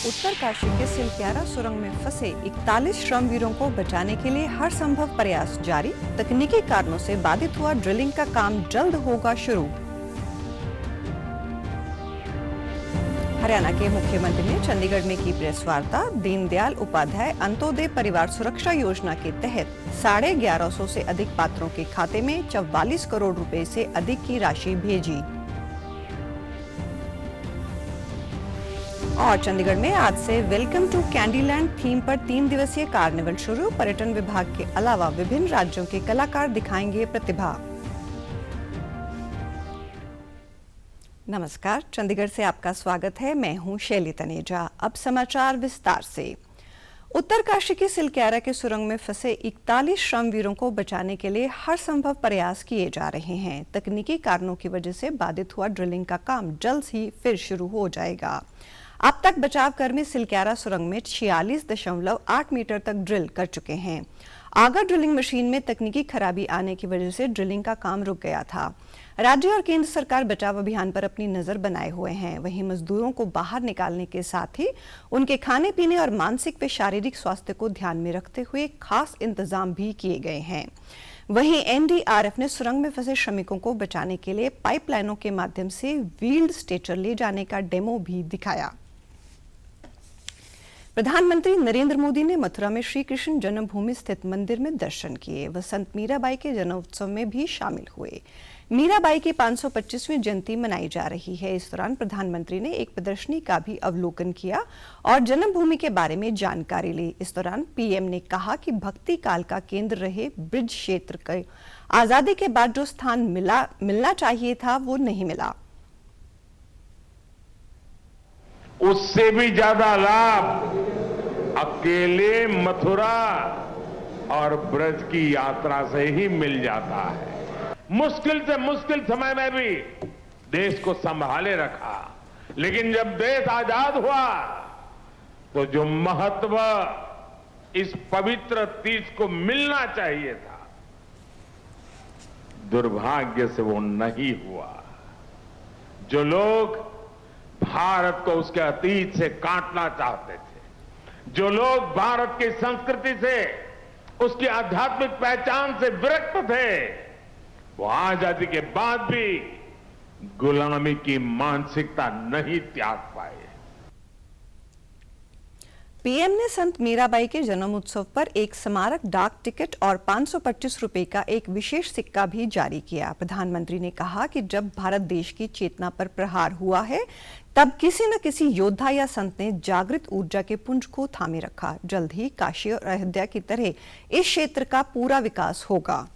उत्तरकाशी के सिलक्यारा सुरंग में फंसे 41 श्रमवीरों को बचाने के लिए हर संभव प्रयास जारी। तकनीकी कारणों से बाधित हुआ ड्रिलिंग का काम जल्द होगा शुरू। हरियाणा के मुख्यमंत्री ने चंडीगढ़ में की प्रेस वार्ता। दीनदयाल उपाध्याय अंत्योदय परिवार सुरक्षा योजना के तहत 1150 से अधिक पात्रों के खाते में 44 करोड़ रुपए से अधिक की राशि भेजी। और चंडीगढ़ में आज से वेलकम टू कैंडीलैंड थीम पर 3 दिवसीय कार्निवल शुरू। पर्यटन विभाग के अलावा विभिन्न राज्यों के कलाकार दिखाएंगे प्रतिभा। नमस्कार, चंडीगढ़ से आपका स्वागत है। मैं हूं शैली तनेजा। अब समाचार विस्तार से। उत्तरकाशी की सिलक्यारा के सुरंग में फंसे 41 श्रमवीरों को बचाने के लिए हर संभव प्रयास किए जा रहे हैं। तकनीकी कारणों की वजह से बाधित हुआ ड्रिलिंग का काम जल्द ही फिर शुरू हो जाएगा। अब तक बचाव कर्मी सिलक्यारा सुरंग में 46.8 मीटर तक ड्रिल कर चुके हैं। आगा ड्रिलिंग मशीन में तकनीकी खराबी आने की वजह से ड्रिलिंग का काम रुक गया था। राज्य और केंद्र सरकार बचाव अभियान पर अपनी नजर बनाए हुए हैं। वहीं मजदूरों को बाहर निकालने के साथ ही उनके खाने पीने और मानसिक व शारीरिक स्वास्थ्य को ध्यान में रखते हुए खास इंतजाम भी किए गए हैं। वहीं एनडीआरएफ ने सुरंग में फंसे श्रमिकों को बचाने के लिए पाइपलाइनों के माध्यम से व्हील्ड स्ट्रेचर ले जाने का डेमो भी दिखाया। प्रधानमंत्री नरेंद्र मोदी ने मथुरा में श्री कृष्ण जन्मभूमि स्थित मंदिर में दर्शन किए। वह संत मीराबाई के जन्मोत्सव में भी शामिल हुए। मीराबाई की 525वीं जयंती मनाई जा रही है। इस दौरान प्रधानमंत्री ने एक प्रदर्शनी का भी अवलोकन किया और जन्मभूमि के बारे में जानकारी ली। इस दौरान पीएम ने कहा कि भक्ति काल का केंद्र रहे ब्रिज क्षेत्र के आजादी के बाद जो स्थान मिलना चाहिए था वो नहीं मिला। उससे भी ज्यादा लाभ अकेले मथुरा और ब्रज की यात्रा से ही मिल जाता है। मुश्किल से मुश्किल समय में भी देश को संभाले रखा, लेकिन जब देश आजाद हुआ तो जो महत्व इस पवित्र तीर्थ को मिलना चाहिए था, दुर्भाग्य से वो नहीं हुआ। जो लोग भारत को उसके अतीत से काटना चाहते थे, जो लोग भारत की संस्कृति से, उसकी आध्यात्मिक पहचान से विरक्त थे, वो आजादी के बाद भी गुलामी की मानसिकता नहीं त्याग पाए। पीएम ने संत मीराबाई के जन्मोत्सव पर एक स्मारक डाक टिकट और 525 रुपए का एक विशेष सिक्का भी जारी किया। प्रधानमंत्री ने कहा कि जब भारत देश की चेतना पर प्रहार हुआ है, तब किसी न किसी योद्धा या संत ने जागृत ऊर्जा के पुंज को थामे रखा। जल्द ही काशी और अयोध्या की तरह इस क्षेत्र का पूरा विकास होगा।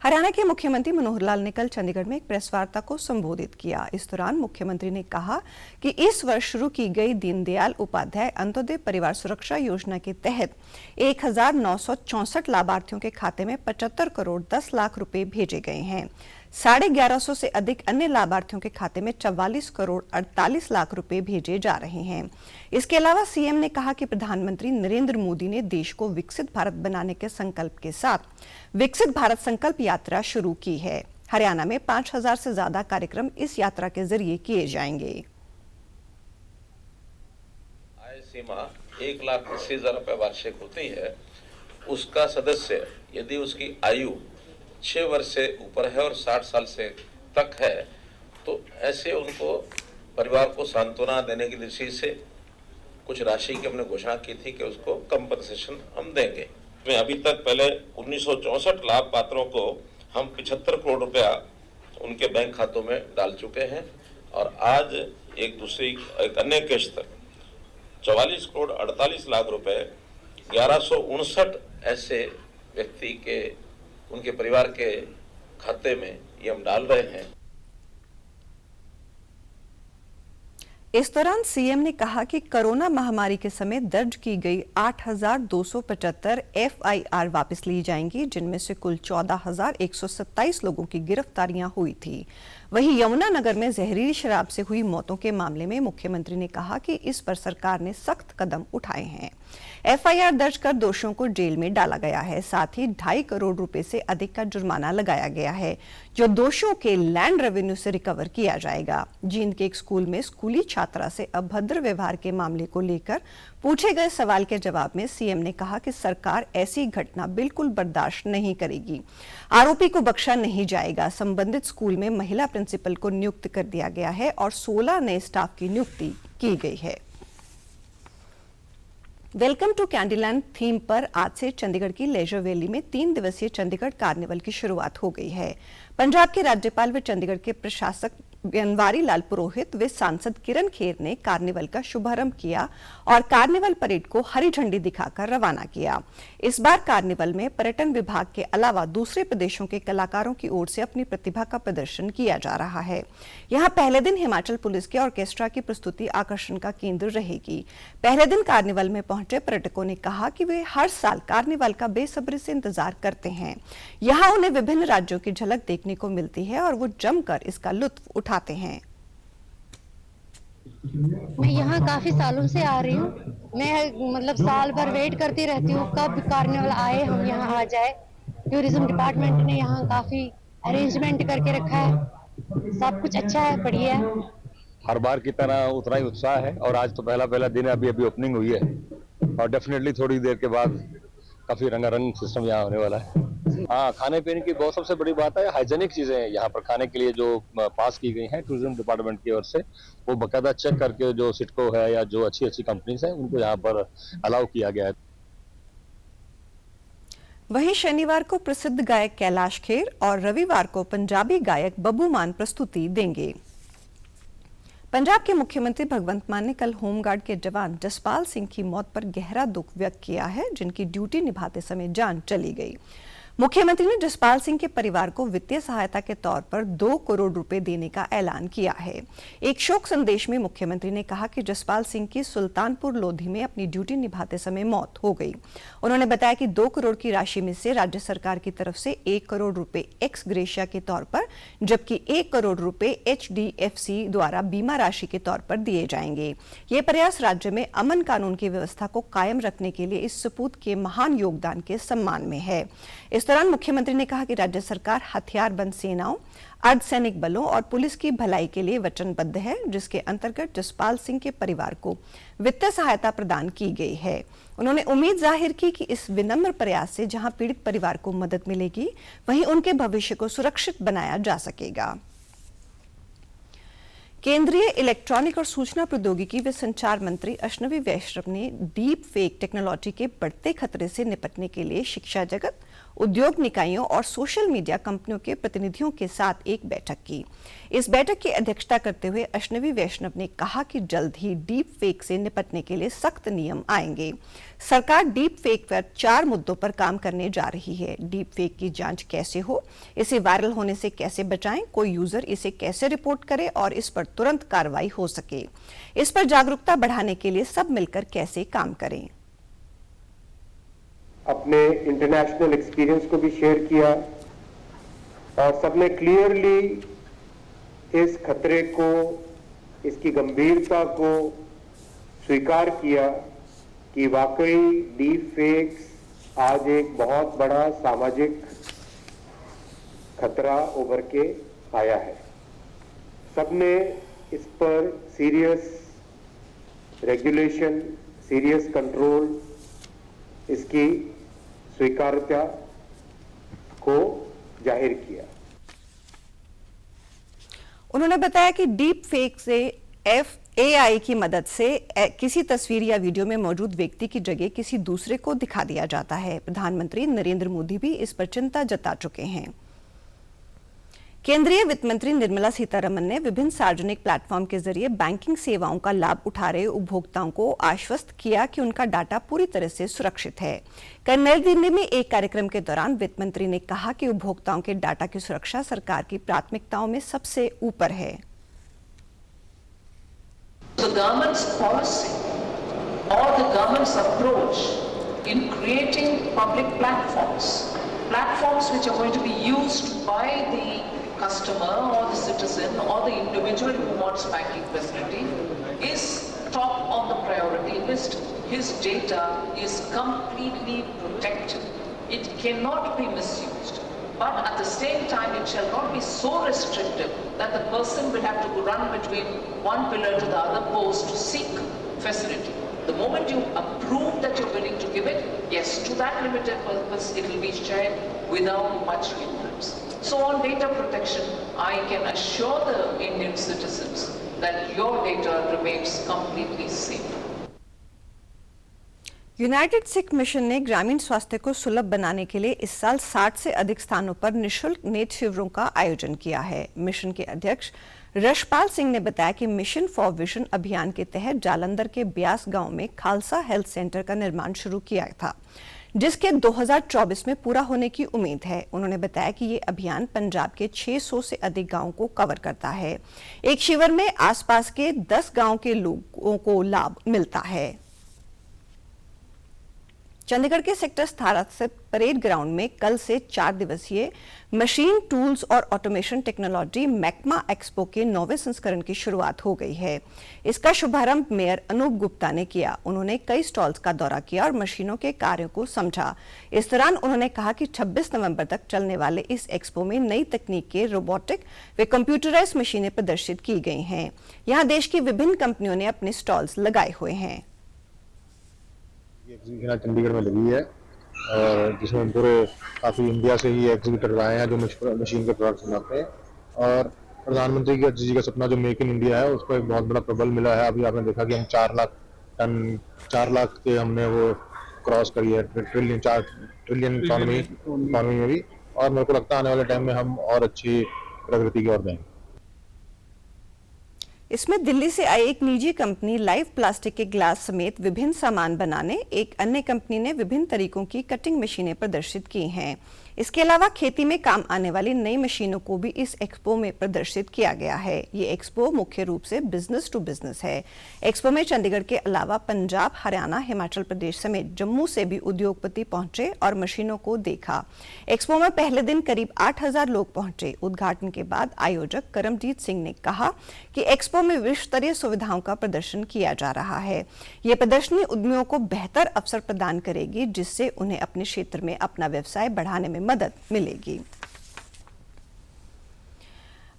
हरियाणा के मुख्यमंत्री मनोहर लाल ने कल चंडीगढ़ में एक प्रेस वार्ता को संबोधित किया। इस दौरान मुख्यमंत्री ने कहा कि इस वर्ष शुरू की गई दीनदयाल उपाध्याय अंत्योदय परिवार सुरक्षा योजना के तहत 1964 लाभार्थियों के खाते में 75 करोड़ 10 लाख रुपए भेजे गए हैं। 1150 से अधिक अन्य लाभार्थियों के खाते में 44 करोड़ 48 लाख रुपए भेजे जा रहे हैं। इसके अलावा सीएम ने कहा कि प्रधानमंत्री नरेंद्र मोदी ने देश को विकसित भारत बनाने के संकल्प के साथ विकसित भारत संकल्प यात्रा शुरू की है। हरियाणा में 5000 से ज्यादा कार्यक्रम इस यात्रा के जरिए किए जाएंगे। आय सीमा 1,80,000 रुपए वार्षिक होती है। उसका सदस्य यदि उसकी आयु 6 वर्ष से ऊपर है और 60 साल से तक है, तो ऐसे उनको परिवार को सांत्वना देने की दृष्टि से कुछ राशि की हमने घोषणा की थी कि उसको कंपनसेशन हम देंगे। में अभी तक पहले 1964 लाभ पात्रों को हम 75 करोड़ रुपया उनके बैंक खातों में डाल चुके हैं और आज एक अन्य किश्त 44 करोड़ 48 लाख रुपए 1159 ऐसे व्यक्ति के उनके परिवार के खाते में ये हम डाल रहे हैं। इस दौरान सीएम ने कहा कि कोरोना महामारी के समय दर्ज की गई 8,275 एफआईआर वापस ली जाएंगी, जिनमें से कुल 14,127 लोगों की गिरफ्तारियां हुई थी। वहीं यमुनानगर में जहरीली शराब से हुई मौतों के मामले में मुख्यमंत्री ने कहा कि इस पर सरकार ने सख्त कदम उठाए हैं। एफआईआर दर्ज कर दोषियों को जेल में डाला गया है। साथ ही 2.5 करोड़ रुपए से अधिक का जुर्माना लगाया गया है, जो दोषियों के लैंड रेवेन्यू से रिकवर किया जाएगा। जींद के एक स्कूल में स्कूली छात्रा से अभद्र व्यवहार के मामले को लेकर पूछे गए सवाल के जवाब में सीएम ने कहा कि सरकार ऐसी घटना बिल्कुल बर्दाश्त नहीं करेगी। आरोपी को बख्शा नहीं जाएगा। संबंधित स्कूल में महिला प्रिंसिपल को नियुक्त कर दिया गया है और 16 नए स्टाफ की नियुक्ति की गई है। वेलकम टू कैंडीलैंड थीम पर आज से चंडीगढ़ की लेजर वैली में 3 दिवसीय चंडीगढ़ कार्निवल की शुरुआत हो गई है। पंजाब के राज्यपाल व चंडीगढ़ के प्रशासक बनवारी लाल पुरोहित व सांसद किरण खेर ने कार्निवल का शुभारंभ किया और कार्निवल परेड को हरी झंडी दिखाकर रवाना किया। इस बार कार्निवल में पर्यटन विभाग के अलावा दूसरे प्रदेशों के कलाकारों की ओर से अपनी प्रतिभा का प्रदर्शन किया जा रहा है। यहां पहले दिन हिमाचल पुलिस के ऑर्केस्ट्रा की प्रस्तुति आकर्षण का केंद्र रहेगी। पहले दिन कार्निवल में पहुंचे पर्यटकों ने कहा कि वे हर साल कार्निवल का बेसब्री से इंतजार करते हैं। यहाँ उन्हें विभिन्न राज्यों की झलक देखने को मिलती है और वो जमकर इसका लुत्फ उठाते हैं। मैं यहाँ काफी सालों से आ रही हूँ। मैं मतलब साल भर वेट करती रहती हूँ कब कार्निवल आए, हम यहाँ आ जाए। टूरिज्म डिपार्टमेंट ने यहाँ काफी अरेंजमेंट करके रखा है, सब कुछ अच्छा है, बढ़िया है। हर बार की तरह उतना ही उत्साह है और आज तो पहला दिन है, अभी ओपनिंग हुई है और डेफिनेटली थोड़ी देर के बाद काफी रंगारंग सिस्टम यहाँ होने वाला है। हाँ, खाने पीने की बहुत सबसे बड़ी बात है, हाइजेनिक चीजें हैं यहाँ पर खाने के लिए जो पास की गई हैं टूरिज्म डिपार्टमेंट की ओर से, वो बकायदा चेक करके जो सिडको है या जो अच्छी कंपनीज हैं उनको यहाँ पर अलाउ किया गया है। वहीं शनिवार को प्रसिद्ध गायक कैलाश खेर और रविवार को पंजाबी गायक बब्बू मान प्रस्तुति देंगे। पंजाब के मुख्यमंत्री भगवंत मान ने कल होमगार्ड के जवान जसपाल सिंह की मौत पर गहरा दुख व्यक्त किया है, जिनकी ड्यूटी निभाते समय जान चली गई। मुख्यमंत्री ने जसपाल सिंह के परिवार को वित्तीय सहायता के तौर पर 2 करोड़ रुपए देने का ऐलान किया है। एक शोक संदेश में मुख्यमंत्री ने कहा कि जसपाल सिंह की सुल्तानपुर लोधी में अपनी ड्यूटी निभाते समय मौत हो गई। उन्होंने बताया कि 2 करोड़ की राशि में से राज्य सरकार की तरफ से 1 करोड़ रुपए एक्स ग्रेशिया के तौर पर, जबकि 1 करोड़ रुपए HDFC द्वारा बीमा राशि के तौर पर दिए जाएंगे। ये प्रयास राज्य में अमन कानून की व्यवस्था को कायम रखने के लिए इस सपूत के महान योगदान के सम्मान में है। इस दौरान मुख्यमंत्री ने कहा कि राज्य सरकार हथियारबंद सेनाओं, अर्धसैनिक बलों और पुलिस की भलाई के लिए वचनबद्ध है, जिसके अंतर्गत जसपाल सिंह के परिवार को वित्तीय सहायता प्रदान की गई है। उन्होंने उम्मीद जाहिर की कि इस विनम्र प्रयास से जहां पीड़ित परिवार को मदद मिलेगी, वहीं उनके भविष्य को सुरक्षित बनाया जा सकेगा। केंद्रीय इलेक्ट्रॉनिक और सूचना प्रौद्योगिकी व संचार मंत्री अश्विनी वैष्णव ने डीप फेक टेक्नोलॉजी के बढ़ते खतरे से निपटने के लिए शिक्षा जगत, उद्योग निकायों और सोशल मीडिया कंपनियों के प्रतिनिधियों के साथ एक बैठक की। इस बैठक की अध्यक्षता करते हुए अश्विनी वैष्णव ने कहा कि जल्द ही डीप फेक से निपटने के लिए सख्त नियम आएंगे। सरकार डीप फेक पर 4 मुद्दों पर काम करने जा रही है। डीप फेक की जांच कैसे हो, इसे वायरल होने से कैसे बचाएं, कोई यूजर इसे कैसे रिपोर्ट करे और इस पर तुरंत कार्रवाई हो सके। इस पर जागरूकता बढ़ाने के लिए सब मिलकर कैसे काम करें। अपने इंटरनेशनल एक्सपीरियंस को भी शेयर किया और सबने क्लियरली इस खतरे को, इसकी गंभीरता को स्वीकार किया कि वाकई डीप फेक्स आज एक बहुत बड़ा सामाजिक खतरा उभर के आया है। सबने इस पर सीरियस रेगुलेशन, सीरियस कंट्रोल, इसकी स्वीकार्यता को जाहिर किया। उन्होंने बताया कि डीप फेक से AI की मदद से किसी तस्वीर या वीडियो में मौजूद व्यक्ति की जगह किसी दूसरे को दिखा दिया जाता है। प्रधानमंत्री नरेंद्र मोदी भी इस पर चिंता जता चुके हैं। केंद्रीय वित्त मंत्री निर्मला सीतारमण ने विभिन्न सार्वजनिक प्लेटफॉर्म के जरिए बैंकिंग सेवाओं का लाभ उठा रहे उपभोक्ताओं को आश्वस्त किया कि उनका डाटा पूरी तरह से सुरक्षित है। कल नई दिल्ली में एक कार्यक्रम के दौरान वित्त मंत्री ने कहा कि उपभोक्ताओं के डाटा की सुरक्षा सरकार की प्राथमिकताओं में सबसे ऊपर है। The government's policy or the government's approach in creating public platforms which are going to be used by the customer or the citizen or the individual who wants banking facility is top on the priority list. His data is completely protected. It cannot be misused. But at the same time, it shall not be so restrictive that the person will have to run between one pillar to the other post to seek facility. The moment you approve that you're willing to give it, yes, to that limited purpose, it will be shared without much hindrance. So on data protection, I can assure the Indian citizens that your data remains completely safe. United Sikh mission ने ग्रामीण स्वास्थ्य को सुलभ बनाने के लिए इस साल 60 से अधिक स्थानों पर निशुल्क नेत्र शिविरों का आयोजन किया है। मिशन के अध्यक्ष रशपाल सिंह ने बताया कि मिशन फॉर विजन अभियान के तहत जालंधर के ब्यास गांव में खालसा हेल्थ सेंटर का निर्माण शुरू किया था, जिसके 2024 में पूरा होने की उम्मीद है। उन्होंने बताया कि ये अभियान पंजाब के 600 से अधिक गांवों को कवर करता है। एक शिविर में आसपास के 10 गांव के लोगों को लाभ मिलता है। चंडीगढ़ के सेक्टर 17 से परेड ग्राउंड में कल से 4 दिवसीय मशीन टूल्स और ऑटोमेशन टेक्नोलॉजी मैकमा एक्सपो के 9वें संस्करण की शुरुआत हो गई है। इसका शुभारंभ मेयर अनूप गुप्ता ने किया। उन्होंने कई स्टॉल्स का दौरा किया और मशीनों के कार्यों को समझा। इस दौरान उन्होंने कहा कि 26 नवंबर तक चलने वाले इस एक्सपो में नई तकनीक के रोबोटिक व कंप्यूटराइज्ड मशीनें प्रदर्शित की गई हैं। यहाँ देश की विभिन्न कंपनियों ने अपने स्टॉल्स लगाए हुए हैं। एग्जीबिशन चंडीगढ़ में लगी है और जिसमें पूरे काफ़ी इंडिया से ही एग्जीबिटर आए हैं जो मशीन के प्रोडक्ट्स बनाते हैं। और प्रधानमंत्री जी का सपना जो मेक इन इंडिया है उसको एक बहुत बड़ा प्रबल मिला है। अभी आपने देखा कि हम 4 लाख टन 4 लाख के हमने वो क्रॉस करी है ट्रिलियन इकॉनमी में भी। और मेरे को लगता है आने वाले टाइम में हम और अच्छी प्रगति की ओर जाएंगे। इसमें दिल्ली से आई एक निजी कंपनी लाइव प्लास्टिक के ग्लास समेत विभिन्न सामान बनाने, एक अन्य कंपनी ने विभिन्न तरीकों की कटिंग मशीनें प्रदर्शित की हैं। इसके अलावा खेती में काम आने वाली नई मशीनों को भी इस एक्सपो में प्रदर्शित किया गया है। ये एक्सपो मुख्य रूप से बिजनेस टू बिजनेस है। एक्सपो में चंडीगढ़ के अलावा पंजाब, हरियाणा, हिमाचल प्रदेश समेत जम्मू से भी उद्योगपति पहुंचे और मशीनों को देखा। एक्सपो में पहले दिन करीब 8000 लोग पहुंचे। उद्घाटन के बाद आयोजक करमजीत सिंह ने कहा कि एक्सपो में विश्व स्तरीय सुविधाओं का प्रदर्शन किया जा रहा है। ये प्रदर्शनी उद्यमियों को बेहतर अवसर प्रदान करेगी, जिससे उन्हें अपने क्षेत्र में अपना व्यवसाय बढ़ाने में मदद मिलेगी।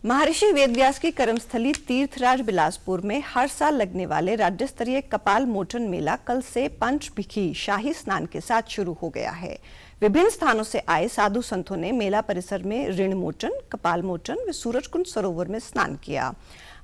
महर्षि वेदव्यास की कर्मस्थली तीर्थराज बिलासपुर में हर साल लगने वाले राज्य स्तरीय कपाल मोचन मेला कल से पंचभिखी शाही स्नान के साथ शुरू हो गया है। विभिन्न स्थानों से आए साधु संतों ने मेला परिसर में ऋण मोचन, कपाल मोचन व सूरजकुंड सरोवर में स्नान किया।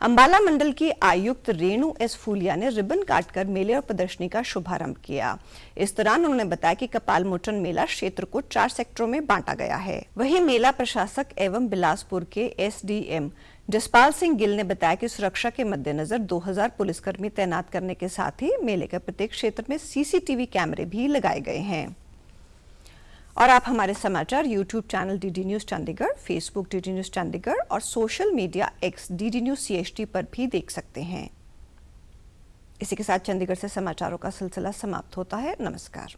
अंबाला मंडल की आयुक्त रेणु एस फूलिया ने रिबन काटकर मेले और प्रदर्शनी का शुभारंभ किया। इस दौरान उन्होंने बताया कि कपाल मोचन मेला क्षेत्र को 4 सेक्टरों में बांटा गया है। वहीं मेला प्रशासक एवं बिलासपुर के एसडीएम जसपाल सिंह गिल ने बताया कि सुरक्षा के मद्देनजर 2000 पुलिसकर्मी तैनात करने के साथ ही मेले के प्रत्येक क्षेत्र में सीसीटीवी कैमरे भी लगाए गए हैं। और आप हमारे समाचार YouTube channel DD news Chandigarh, Facebook DD news Chandigarh और social media X DD news CHT पर भी देख सकते हैं। इसी के साथ चंडीगढ़ से समाचारों का सिलसिला समाप्त होता है। नमस्कार।